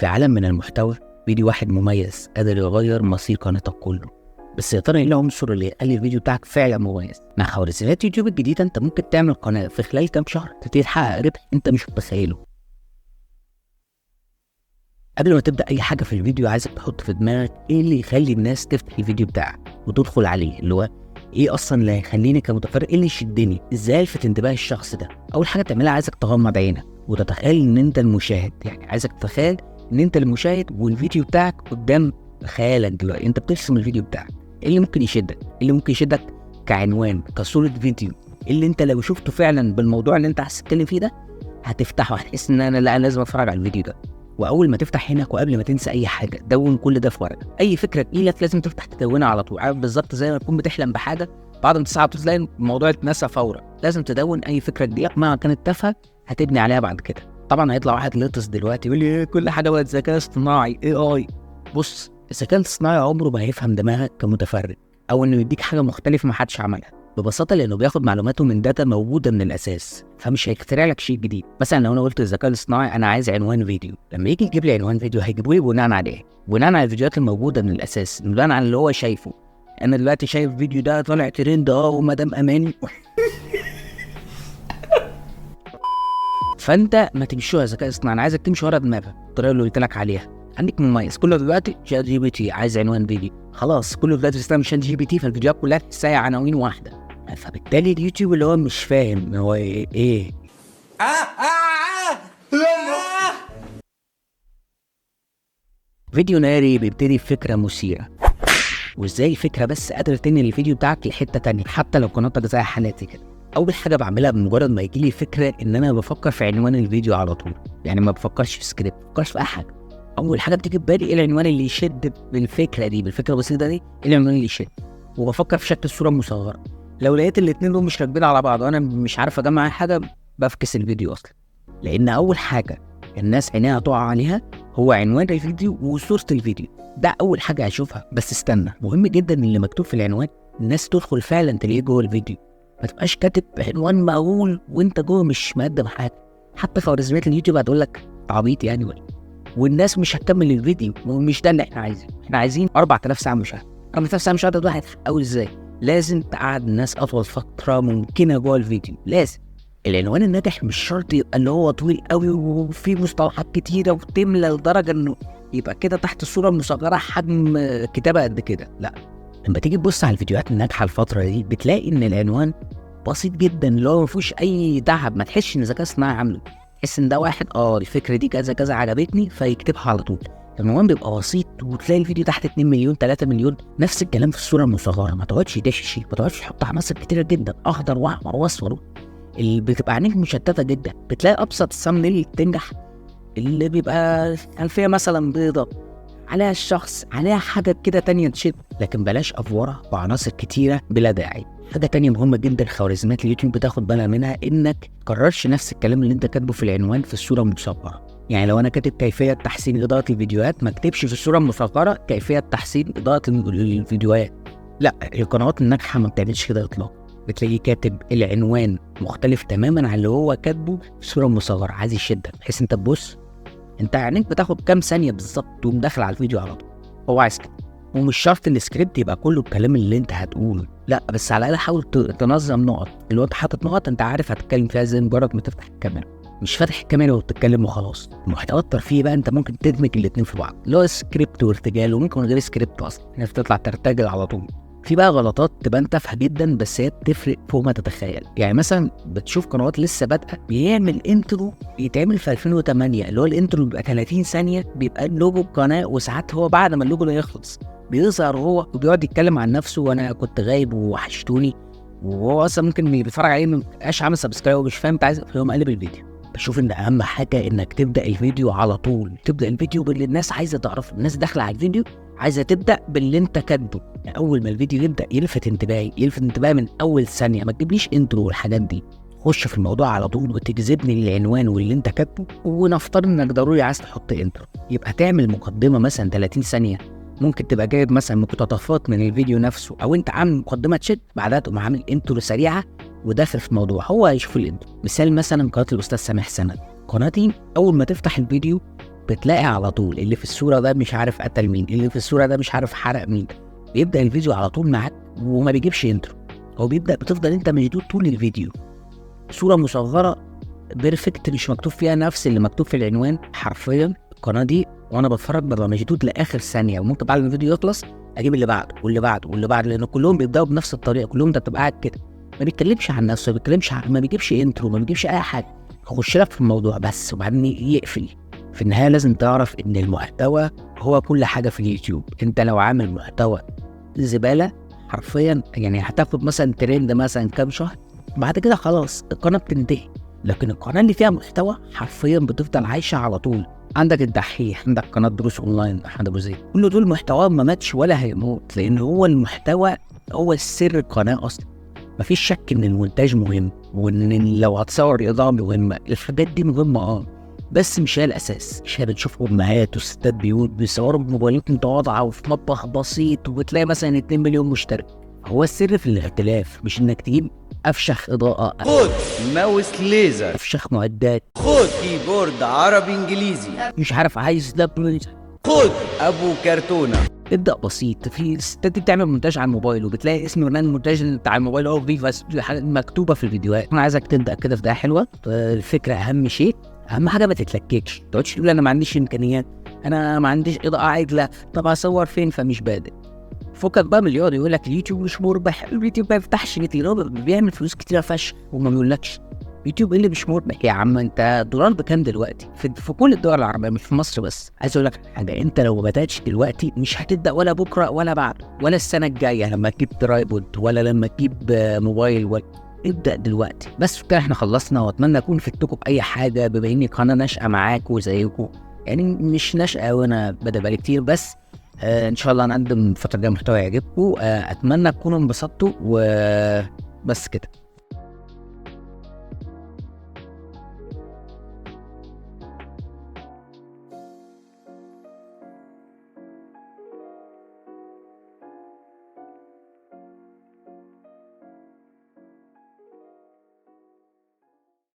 في عالم من المحتوى فيديو واحد مميز قادر يغير مصير قناتك كله. بس يا ترى ايه العنصر اللي يخلي الفيديو بتاعك فعلا مميز؟ مع خوارزميات يوتيوب الجديده انت ممكن تعمل قناه في خلال كام شهر تبتدي تحقق ربح انت مش متخيله. قبل ما تبدا اي حاجه في الفيديو عايزك تحط في دماغك ايه اللي يخلي الناس تفتح الفيديو بتاعك وتدخل عليه، اللي هو ايه اصلا اللي هيخليني كمتفرج، ايه اللي يشدني، ازاي الفت انتباه الشخص ده. اول حاجه تعملها عايزك تغمض عينك وتتخيل ان انت المشاهد، يعني عايزك تتخيل ان انت المشاهد والفيديو بتاعك قدام خيالك دلوقتي، انت بترسم الفيديو بتاعك. ايه اللي ممكن يشدك؟ ايه اللي ممكن يشدك كعنوان، كصوره فيديو؟ إيه اللي انت لو شفته فعلا بالموضوع اللي انت عايز تتكلم فيه ده هتفتحه، هتحس ان انا لازم اتفرج على الفيديو ده. واول ما تفتح هناك وقبل ما تنسى اي حاجه دون كل ده في ورقه. اي فكره تجيلك لازم تفتح تدونها على طول، عارف بالظبط زي ما تكون بتحلم بحاجه بعد ما تصحى تلاقي الموضوع اتنسى فورا. لازم تدون اي فكره تجيلك مهما كانت تافهه هتبني عليها بعد كده. طبعا هيطلع واحد لطس دلوقتي يقول لي إيه كل حاجه بقت ذكاء اصطناعي AI. بص، الذكاء الاصطناعي عمره ما هيفهم دماغك كمتفرج او انه يديك حاجه مختلفه ما حدش عملها، ببساطه لانه بياخد معلوماته من داتا موجوده من الاساس، فمش هيخترع لك شيء جديد. مثلا لو انا قلت للذكاء الاصطناعي انا عايز عنوان فيديو، لما يجي يجيب لي عنوان فيديو هيجيبه لي بناء على ايه؟ بناء على الفيديوهات الموجوده من الاساس، بناء على اللي هو شايفه. انا دلوقتي شايف فيديو ده طالع ترند ومدام اماني فانت ما تمشيش ورا الذكاء الاصطناعي، انا عايزك تمشي ورا دماغك، الطريقه اللي قلت لك عليها. عندك مميز كله دلوقتي شات جي بي تي، عايز عنوان فيديو، خلاص كله دلوقتي بيستخدم شات جي بي تي، فالفيديوهات كلها تحسها عناوين واحده. فبالتالي اليوتيوب اللي هو مش فاهم هو ايه فيديو ناري بيبتدي بفكره مثيره، وازاي الفكره بس قادره تنقل الفيديو بتاعك لحته تانية حتى لو قناتك زي حالاتي كده. اول حاجه بعملها بمجرد ما يجي لي فكره ان انا بفكر في عنوان الفيديو على طول، يعني ما بفكرش في سكريبت، ما بفكرش في اي حاجه. اول حاجه بتيجي في بالي ايه العنوان اللي يشد بالفكره دي، بالفكره البسيطه دي، ايه العنوان اللي يشد، وبفكر في شكل الصوره المصغره. لو لقيت الاتنين دول مش راكبين على بعض وانا مش عارف اجمع حاجه بفكس الفيديو اصلا، لان اول حاجه الناس عينيها تقع عليها هو عنوان الفيديو وصوره الفيديو، ده اول حاجه هشوفها. بس استنى، مهم جدا ان اللي مكتوب في العنوان الناس تدخل فعلا تلاقيه جوه الفيديو، ما تبقاش كاتب عنوان مقول وانت جوه مش مقدم حاجه. حتى خوارزميات اليوتيوب هتقول لك عبيط يعني ولا، والناس مش هتكمل الفيديو، ومش ده اللي احنا عايزينه. احنا عايزين 4000 ساعه مشاهده. 4000 ساعه مشاهده واحد او ازاي؟ لازم تقعد الناس اطول فتره ممكنه جوه الفيديو. لازم العنوان الناجح مش شرط يبقى اللي هو طويل قوي وفيه مصطلحات كتيره وتملى لدرجه انه يبقى كده تحت الصوره المصغره حجم كتابه قد كده، لا. لما تيجي تبص على الفيديوهات الناجحه الفتره دي بتلاقي ان العنوان بسيط جدا، اللي هو ما فيهوش اي تعب، ما تحسش ان ذكاء اصطناعي عامله، تحس ان ده واحد الفكره دي كذا كذا عجبتني فيكتبها على طول. العنوان بيبقى بسيط وتلاقي الفيديو تحت 2 مليون 3 مليون. نفس الكلام في الصوره المصغره، ما تقعدش تشي، ما تقعدش تحط عناصر كتيره جدا اخضر واحمر واصفر اللي بتبقى عينيك مشتته جدا. بتلاقي ابسط الثامبنيل تنجح اللي بيبقى خلفيه مثلا بيضه عليها الشخص، عليها حاجه كده تانية تشد، لكن بلاش افوره بعناصر كتيره بلا داعي. حاجه تانية مهمه جدا خوارزميات اليوتيوب بتاخد بالها منها، انك تكررش نفس الكلام اللي انت كاتبه في العنوان في الصوره المصغره. يعني لو انا كاتب كيفيه تحسين اضاءه الفيديوهات، ما اكتبش في الصوره المصغره كيفيه تحسين اضاءه الفيديوهات. لا، القنوات الناجحه ما بتعملش كده اطلاقا. بتلاقيه كاتب العنوان مختلف تماما عن اللي هو كاتبه في الصوره المصغره، عايز يشدك بحيث انت تبص، انت عينيك بتاخد كام ثانيه بالظبط تقوم داخل على الفيديو على طول. هو عايز كده. ومش شرط السكريبت يبقى كله الكلام اللي انت هتقوله، لا، بس على الاقل حاول تنظم نقط. اللي انت حاطط نقط انت عارف هتتكلم فيها ازاي مجرد ما تفتح الكاميرا، مش فاتح الكاميرا وبتتكلم وخلاص. المحتوى الترفيهي بقى انت ممكن تدمج الاثنين في بعض، اللي هو سكريبت وارتجال، وممكن من غير سكريبت اصلا الناس بتطلع ترتجل على طول. في بقى غلطات تبان تافهه جدا بس هي بتفرق فوق ما تتخيل. يعني مثلا بتشوف قنوات لسه بادئه بيعمل انترو يتعمل في 2008، اللي هو الانترو بيبقى 30 ثانيه، بيبقى اللوجو القناه، وساعات هو بعد ما اللوجو ده يخلص بيظهر هو وبيقعد يتكلم عن نفسه وانا كنت غايب ووحشتوني، وهو اصلا ممكن اللي بيتفرج عليه ما بقاش عامل سبسكرايب ومش فاهم انت عايز ايه، فيقوم قلب الفيديو. بشوف ان اهم حاجه انك تبدا الفيديو على طول، تبدا الفيديو باللي الناس عايزه تعرفه. الناس داخله على الفيديو عايزه تبدا باللي انت كاتبه، يعني اول ما الفيديو يبدا يلفت انتباهي من اول ثانيه. ما تجيبليش انترو والحاجات دي، خش في الموضوع على طول وتجذبني للعنوان واللي انت كاتبه. ونفترض انك ضروري عايز تحط انترو، يبقى تعمل مقدمه مثلا 30 ثانيه، ممكن تبقى جايب مثلا مقتطفات من الفيديو نفسه، او انت عامل مقدمه تشد بعدها تقوم عامل انترو سريعه وداخل في الموضوع، هو هيشوف الانترو. مثال مثلا قناه الاستاذ سامح سند، قناتي اول ما تفتح الفيديو بتلاقي على طول اللي في الصوره ده مش عارف قتل مين، اللي في الصوره ده مش عارف حرق مين. بيبدا الفيديو على طول معاك وما بيجيبش انترو، هو بتفضل انت مشدود طول الفيديو. صوره مصغره بيرفكت مش مكتوب فيها نفس اللي مكتوب في العنوان. حرفيا القناه دي وانا بتفرج ببقى مشدود لاخر ثانيه، وممكن بعد ما الفيديو يخلص اجيب اللي بعده واللي بعده واللي بعده، لان كلهم بيبداوا بنفس الطريقه. كلهم انت بتبقى قاعد كده ما بيتكلمش عن نفسه، ما بيجيبش انترو، ما بيجيبش اي حاجه، يخش لك في الموضوع بس وبعدين يقفل. في النهايه لازم تعرف ان المحتوى هو كل حاجه في اليوتيوب. انت لو عامل محتوى زباله حرفيا يعني هتاخد مثلا ترند مثلا كام شهر، بعد كده خلاص القناه بتنتهي. لكن القناه اللي فيها محتوى حرفيا بتفضل عايشه على طول. عندك الدحيح، عندك قناه دروس اونلاين احمد ابو زيد، كل دول محتوى ما ماتش ولا هيموت، لان هو المحتوى هو السر القناه اصلا. مفيش شك ان المونتاج مهم، وان لو هتصور اضاءه مهمه، الحاجات دي مهمه بس مش هي الاساس. مش هي بتشوف امهات وستات بيوت بيصوروا بموبايلات متواضعه وفي مطبخ بسيط وبتلاقي مثلا 2 مليون مشترك. هو السر في الاختلاف، مش انك تجيب افشخ اضاءه، خد ماوس ليزر، افشخ معدات، خد كيبورد عربي انجليزي، مش عارف عايز ده، خد ابو كرتونه. ابدا بسيط. في الستات دي بتعمل مونتاج على الموبايل وبتلاقي اسم برنامج المونتاج بتاع الموبايل هو فيفاس مكتوبه في الفيديوهات. انا عايزك تبدا كده في ده حلوه. الفكره اهم شيء، اهم حاجه ما تتلككش، ما تقعدش تقول انا ما عنديش امكانيات، انا ما عنديش اضاءه عادله، طب اصور فين فمش بادئ. فكك بقى من اللي يقعد يقول لك اليوتيوب مش مربح، اليوتيوب ما يفتحش كتير، بيعمل فلوس كتيره فشخ وما بيقولكش يوتيوب اللي مش مربح. يا عم انت الدولار بكام دلوقتي في كل الدول العربيه مش في مصر بس. عايز اقول لك حاجه، انت لو ما بداتش دلوقتي مش هتبدا ولا بكره ولا بعد ولا السنه الجايه لما تجيب ترايبود ولا لما تجيب موبايل ولا. ابدا دلوقتي بس كده. احنا خلصنا، واتمنى اكون فدتكم باي حاجه، بما اني قناه ناشئه معاكم وزيكم، يعني مش ناشئه وانا بدا بقالي كتير، بس ان شاء الله هنقدم الفتره الجايه محتوى يعجبكم. اتمنى تكونوا انبسطتوا وبس كده.